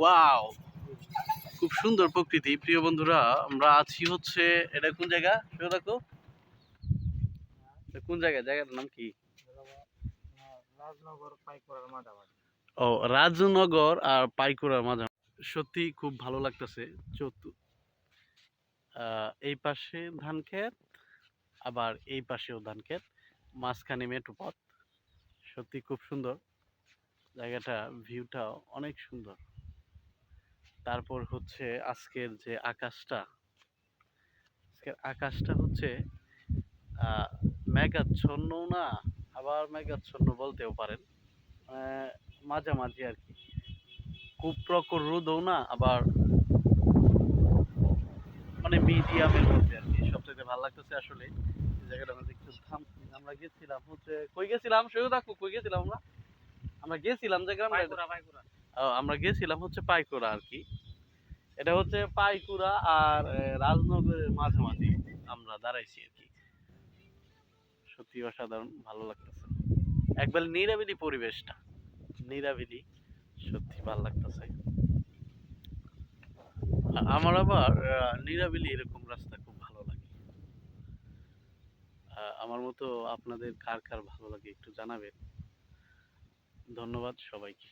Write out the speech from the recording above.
Wow, খুব সুন্দর প্রকৃতি। প্রিয় বন্ধুরা, আমরা আছি হচ্ছে, এটা কোন জায়গা সেটা দেখো, কোন জায়গা, জায়গাটার নাম কি? ও, রাজনগর আর পাইকুড়ার মাঝে। সত্যি খুব ভালো লাগতেছে। এই পাশে ধান ক্ষেত, আবার এই পাশেও ধান ক্ষেত, মাঝখানে মেঠো পথ। সত্যি খুব সুন্দর জায়গাটা, ভিউটাও অনেক সুন্দর। তারপর হচ্ছে আজকের যে আকাশটা, আকাশটা হচ্ছে মেঘাচ্ছন্ন না, আবার মেঘাচ্ছন্ন বলতেও পারেন, মাঝামাঝি আর কি। খুব প্রখর রোদও না, আবার মানে মিডিয়ামের মধ্যে আর কি। সবচেয়ে ভালো লাগতেছে আসলে এই জায়গাটা। আমরা একটু থামছি, আমরা গেছিলাম হচ্ছে, কই গেছিলাম সেও দেখো, কই গেছিলাম আমরা? আমরা গেছিলাম যে গ্রামে, আমরা গেছিলাম হচ্ছে পাইকুড়া আর কি। এটা হচ্ছে পাইকুড়া আর রাজনগরের মাঝামাঝি আমরা দাঁড়াইছি আর কি। সত্যি অসাধারণ ভালো লাগতেছে, একবার নিরাবিলি পরিবেশটা, নিরাবিলি, সত্যি ভালো লাগতেছে। আমার আবার নিরাবিলি এরকম রাস্তা খুব ভালো লাগে। আমার মতো আপনাদের কার কার ভালো লাগে একটু জানাবেন। ধন্যবাদ সবাইকে।